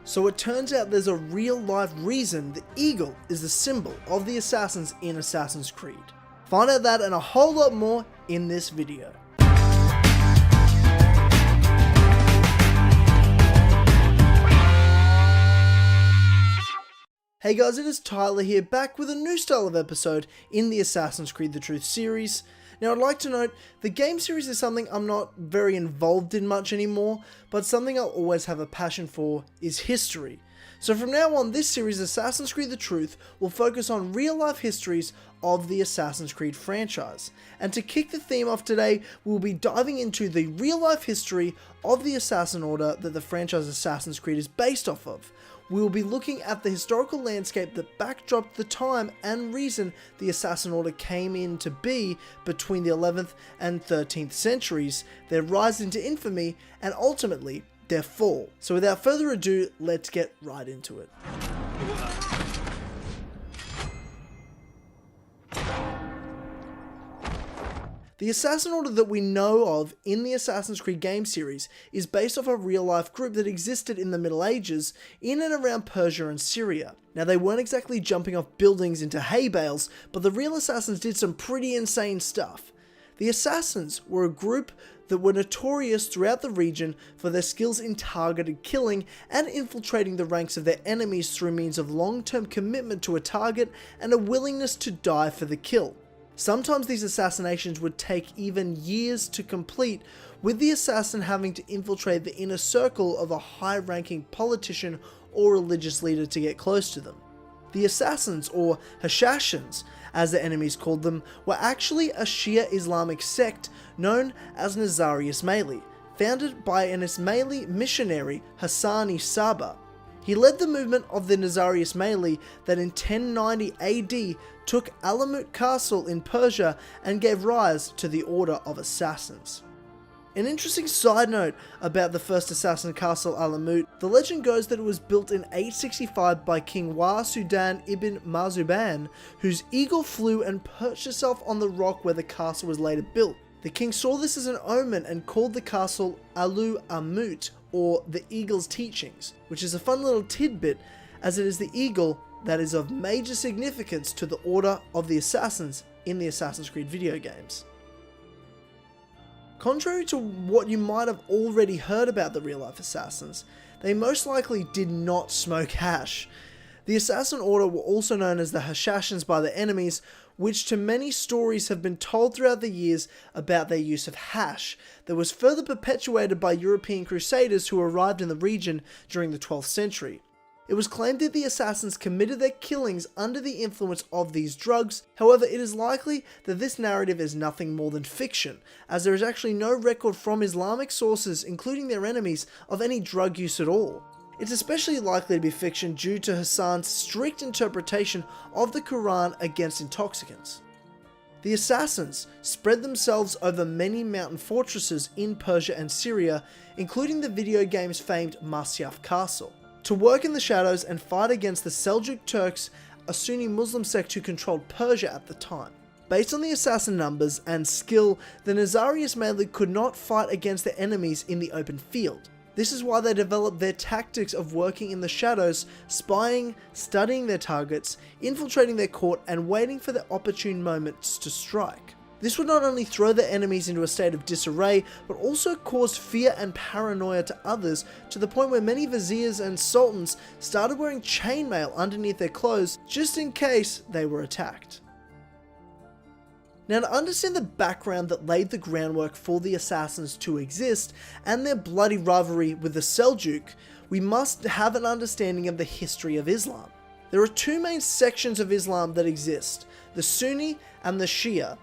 So it turns out there's a real life reason the eagle is the symbol of the assassins in Assassin's Creed. Find out that and a whole lot more in this video. Hey guys, it is Tyler here, back with a new style of episode in the Assassin's Creed The Truth series. Now I'd like to note, the game series is something I'm not very involved in much anymore, but something I'll always have a passion for is history. So from now on, this series, Assassin's Creed The Truth, will focus on real life histories of the Assassin's Creed franchise. And to kick the theme off today, we'll be diving into the real life history of the Assassin Order that the franchise Assassin's Creed is based off of. We will be looking at the historical landscape that backdropped the time and reason the Assassin Order came in to be between the 11th and 13th centuries, their rise into infamy, and ultimately their fall. So without further ado, let's get right into it. The Assassin Order that we know of in the Assassin's Creed game series is based off a real-life group that existed in the Middle Ages in and around Persia and Syria. Now, they weren't exactly jumping off buildings into hay bales, but the real assassins did some pretty insane stuff. The Assassins were a group that were notorious throughout the region for their skills in targeted killing and infiltrating the ranks of their enemies through means of long-term commitment to a target and a willingness to die for the kill. Sometimes these assassinations would take even years to complete, with the assassin having to infiltrate the inner circle of a high-ranking politician or religious leader to get close to them. The Assassins, or Hashashins, as the enemies called them, were actually a Shia Islamic sect known as Nizari Ismaili, founded by an Ismaili missionary, Hassani Saba. He led the movement of the Nizari Ismaili that in 1090 AD took Alamut Castle in Persia and gave rise to the Order of Assassins. An interesting side note about the first assassin castle Alamut, the legend goes that it was built in 865 by King Wa Sudan ibn Marzuban, whose eagle flew and perched itself on the rock where the castle was later built. The king saw this as an omen and called the castle Alu Amut, or the Eagle's Teachings, which is a fun little tidbit as it is the eagle that is of major significance to the Order of the Assassins in the Assassin's Creed video games. Contrary to what you might have already heard about the real-life assassins, they most likely did not smoke hash. The Assassin Order were also known as the Hashashins by their enemies, which to many stories have been told throughout the years about their use of hash, that was further perpetuated by European crusaders who arrived in the region during the 12th century. It was claimed that the assassins committed their killings under the influence of these drugs. However, it is likely that this narrative is nothing more than fiction, as there is actually no record from Islamic sources, including their enemies, of any drug use at all. It's especially likely to be fiction due to Hassan's strict interpretation of the Quran against intoxicants. The assassins spread themselves over many mountain fortresses in Persia and Syria, including the video game's famed Masyaf Castle, to work in the shadows and fight against the Seljuk Turks, a Sunni Muslim sect who controlled Persia at the time. Based on the assassin numbers and skill, the Nizari Ismaili could not fight against their enemies in the open field. This is why they developed their tactics of working in the shadows, spying, studying their targets, infiltrating their court, and waiting for the opportune moments to strike. This would not only throw their enemies into a state of disarray, but also cause fear and paranoia to others, to the point where many viziers and sultans started wearing chainmail underneath their clothes just in case they were attacked. Now, to understand the background that laid the groundwork for the assassins to exist, and their bloody rivalry with the Seljuk, we must have an understanding of the history of Islam. There are two main sections of Islam that exist, the Sunni and the Shia.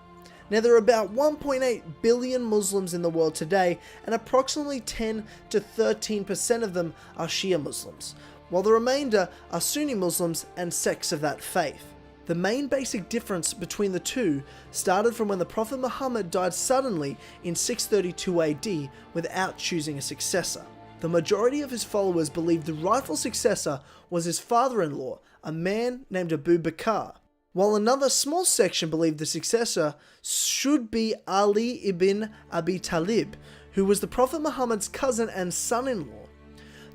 Now, there are about 1.8 billion Muslims in the world today, and approximately 10 to 13% of them are Shia Muslims, while the remainder are Sunni Muslims and sects of that faith. The main basic difference between the two started from when the Prophet Muhammad died suddenly in 632 AD without choosing a successor. The majority of his followers believed the rightful successor was his father-in-law, a man named Abu Bakr, while another small section believed the successor should be Ali ibn Abi Talib, who was the Prophet Muhammad's cousin and son-in-law.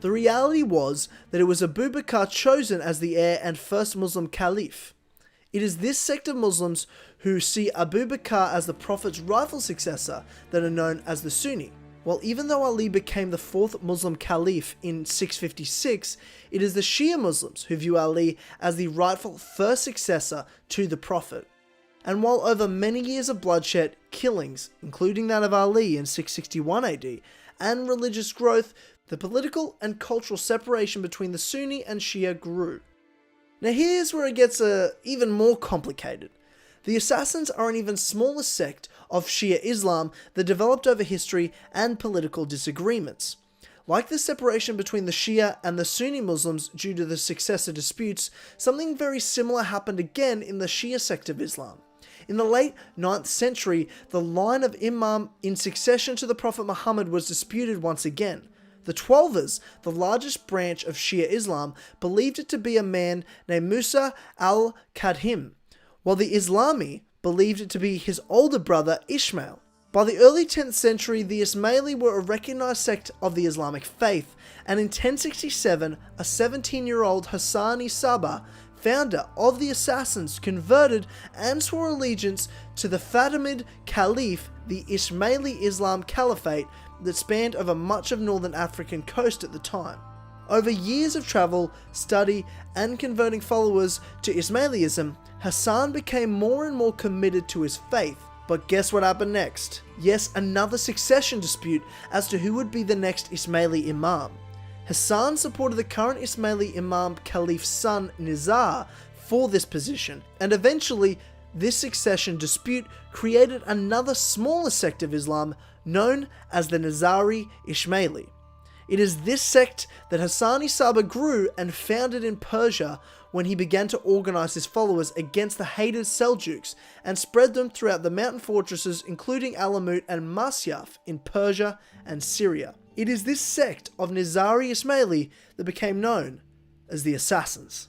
The reality was that it was Abu Bakr chosen as the heir and first Muslim caliph. It is this sect of Muslims who see Abu Bakr as the Prophet's rightful successor that are known as the Sunni. While even though Ali became the fourth Muslim caliph in 656, it is the Shia Muslims who view Ali as the rightful first successor to the Prophet. And while over many years of bloodshed, killings, including that of Ali in 661 AD, and religious growth, the political and cultural separation between the Sunni and Shia grew. Now here's where it gets even more complicated. The Assassins are an even smaller sect of Shia Islam that developed over history and political disagreements. Like the separation between the Shia and the Sunni Muslims due to the successor disputes, something very similar happened again in the Shia sect of Islam. In the late 9th century, the line of Imam in succession to the Prophet Muhammad was disputed once again. The Twelvers, the largest branch of Shia Islam, believed it to be a man named Musa al-Kadhim, while the Islami believed it to be his older brother Ishmael. By the early 10th century, the Ismaili were a recognized sect of the Islamic faith, and in 1067, a 17-year-old Hassani Saba, founder of the Assassins, converted and swore allegiance to the Fatimid Caliph, the Ismaili Islam Caliphate that spanned over much of northern African coast at the time. Over years of travel, study, and converting followers to Ismailism, Hassan became more and more committed to his faith. But guess what happened next? Yes, another succession dispute as to who would be the next Ismaili Imam. Hassan supported the current Ismaili Imam Caliph's son Nizar for this position, and eventually this succession dispute created another smaller sect of Islam known as the Nizari Ismaili. It is this sect that Hassani Saba grew and founded in Persia when he began to organize his followers against the hated Seljuks and spread them throughout the mountain fortresses including Alamut and Masyaf in Persia and Syria. It is this sect of Nizari Ismaili that became known as the Assassins.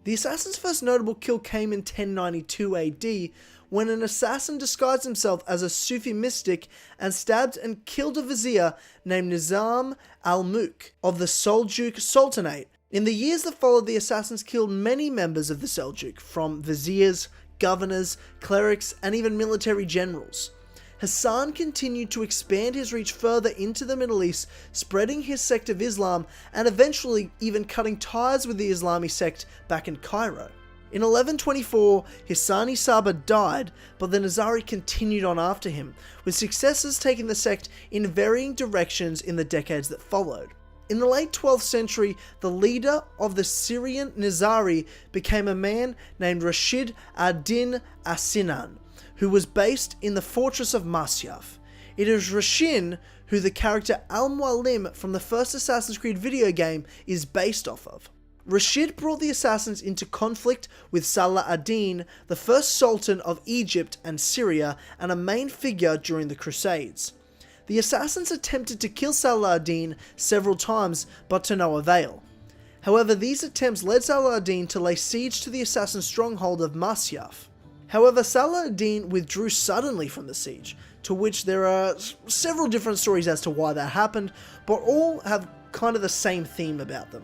The Assassins' first notable kill came in 1092 AD when an assassin disguised himself as a Sufi mystic and stabbed and killed a vizier named Nizam al-Mulk of the Seljuk Sultanate. In the years that followed, the assassins killed many members of the Seljuk, from viziers, governors, clerics, and even military generals. Hassan continued to expand his reach further into the Middle East, spreading his sect of Islam and eventually even cutting ties with the Islami sect back in Cairo. In 1124, Hassani Saba died, but the Nizari continued on after him, with successors taking the sect in varying directions in the decades that followed. In the late 12th century, the leader of the Syrian Nizari became a man named Rashid ad-Din as-Sinan, who was based in the fortress of Masyaf. It is Rashid who the character Al-Mualim from the first Assassin's Creed video game is based off of. Rashid brought the assassins into conflict with Salah ad-Din, the first sultan of Egypt and Syria and a main figure during the Crusades. The assassins attempted to kill Salah ad-Din several times, but to no avail. However, these attempts led Salah ad-Din to lay siege to the assassin stronghold of Masyaf. However, Salah ad-Din withdrew suddenly from the siege, to which there are several different stories as to why that happened, but all have kind of the same theme about them.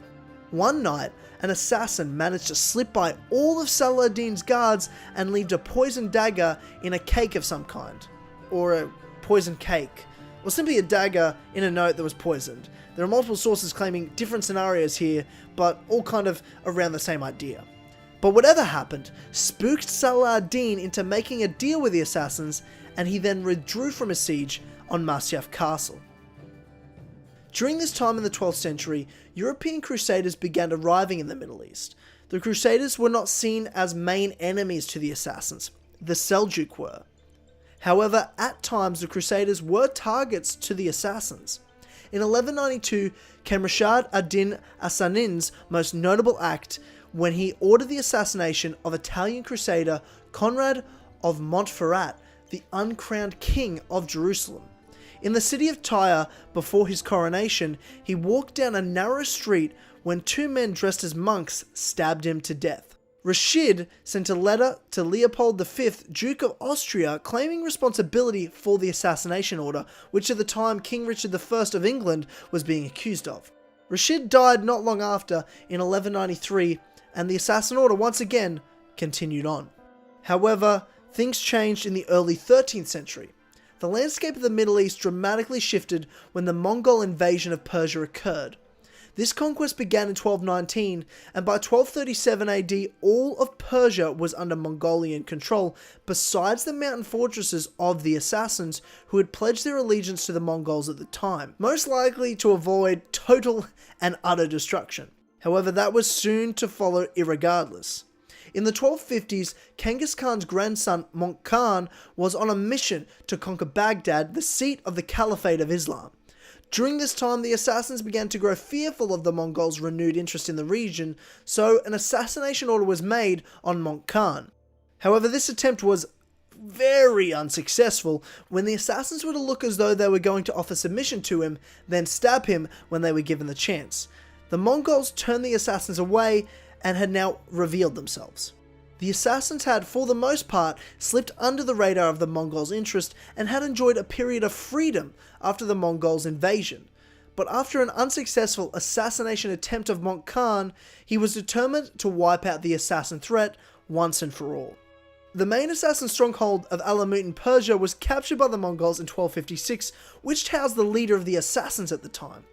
One night, an assassin managed to slip by all of Salah ad-Din's guards and leave a poisoned dagger in a cake of some kind, or a poisoned cake, or simply a dagger in a note that was poisoned. There are multiple sources claiming different scenarios here, but all kind of around the same idea. But whatever happened, spooked Salah ad-Din into making a deal with the assassins, and he then withdrew from a siege on Masyaf Castle. During this time in the 12th century, European crusaders began arriving in the Middle East. The crusaders were not seen as main enemies to the assassins, the Seljuk were. However, at times the crusaders were targets to the assassins. In 1192 came Rashid ad-Din as-Sanin's most notable act when he ordered the assassination of Italian crusader Conrad of Montferrat, the uncrowned king of Jerusalem. In the city of Tyre, before his coronation, he walked down a narrow street when two men dressed as monks stabbed him to death. Rashid sent a letter to Leopold V, Duke of Austria, claiming responsibility for the assassination order, which at the time King Richard I of England was being accused of. Rashid died not long after in 1193, and the Assassin Order once again continued on. However, things changed in the early 13th century. The landscape of the Middle East dramatically shifted when the Mongol invasion of Persia occurred. This conquest began in 1219, and by 1237 AD, all of Persia was under Mongolian control, besides the mountain fortresses of the Assassins, who had pledged their allegiance to the Mongols at the time, most likely to avoid total and utter destruction. However, that was soon to follow irregardless. In the 1250s, Genghis Khan's grandson, Möngke Khan, was on a mission to conquer Baghdad, the seat of the Caliphate of Islam. During this time, the Assassins began to grow fearful of the Mongols' renewed interest in the region, so an assassination order was made on Möngke Khan. However, this attempt was very unsuccessful when the Assassins were to look as though they were going to offer submission to him, then stab him when they were given the chance. The Mongols turned the Assassins away and had now revealed themselves. The Assassins had, for the most part, slipped under the radar of the Mongols' interest and had enjoyed a period of freedom after the Mongols' invasion. But after an unsuccessful assassination attempt of Möngke Khan, he was determined to wipe out the Assassin threat once and for all. The main Assassin stronghold of Alamut in Persia was captured by the Mongols in 1256, which housed the leader of the Assassins at the time.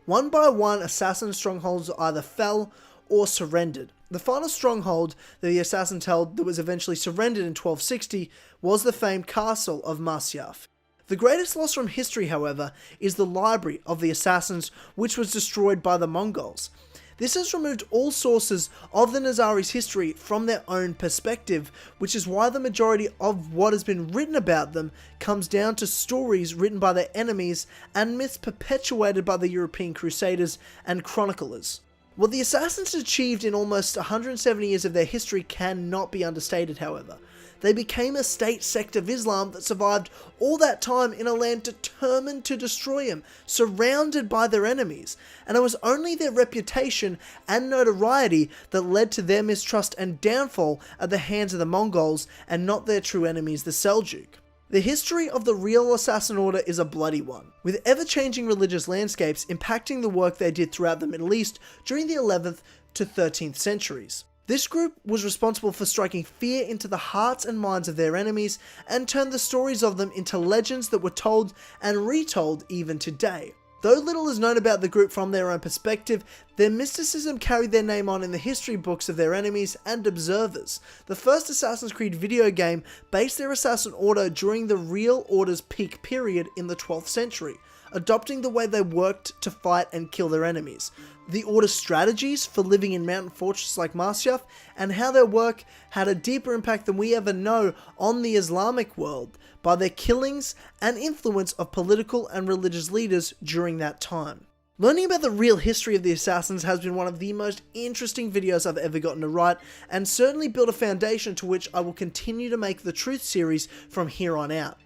One by one, Assassin strongholds either fell or surrendered. The final stronghold that the Assassins held that was eventually surrendered in 1260 was the famed castle of Masyaf. The greatest loss from history, however, is the library of the Assassins, which was destroyed by the Mongols. This has removed all sources of the Nizari's history from their own perspective, which is why the majority of what has been written about them comes down to stories written by their enemies and myths perpetuated by the European crusaders and chroniclers. What the Assassins achieved in almost 170 years of their history cannot be understated, however. They became a state sect of Islam that survived all that time in a land determined to destroy him, surrounded by their enemies, and it was only their reputation and notoriety that led to their mistrust and downfall at the hands of the Mongols and not their true enemies, the Seljuk. The history of the real Assassin Order is a bloody one, with ever-changing religious landscapes impacting the work they did throughout the Middle East during the 11th to 13th centuries. This group was responsible for striking fear into the hearts and minds of their enemies and turned the stories of them into legends that were told and retold even today. Though little is known about the group from their own perspective, their mysticism carried their name on in the history books of their enemies and observers. The first Assassin's Creed video game based their Assassin Order during the real Order's peak period in the 12th century, adopting the way they worked to fight and kill their enemies, the Order's strategies for living in mountain fortresses like Masyaf, and how their work had a deeper impact than we ever know on the Islamic world by their killings and influence of political and religious leaders during that time. Learning about the real history of the Assassins has been one of the most interesting videos I've ever gotten to write, and certainly built a foundation to which I will continue to make the Truth series from here on out.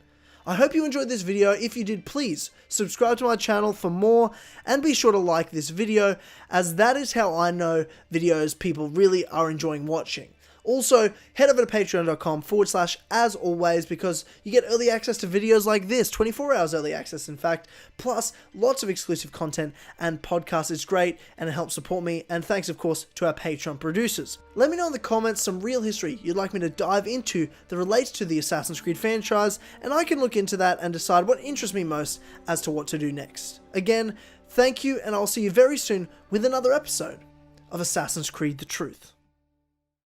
I hope you enjoyed this video. If you did, please subscribe to my channel for more, and be sure to like this video, as that is how I know videos people really are enjoying watching. Also, head over to patreon.com/as always, because you get early access to videos like this, 24 hours early access in fact, plus lots of exclusive content and podcasts. It's great and it helps support me, and thanks of course to our Patreon producers. Let me know in the comments some real history you'd like me to dive into that relates to the Assassin's Creed franchise, and I can look into that and decide what interests me most as to what to do next. Again, thank you, and I'll see you very soon with another episode of Assassin's Creed The Truth.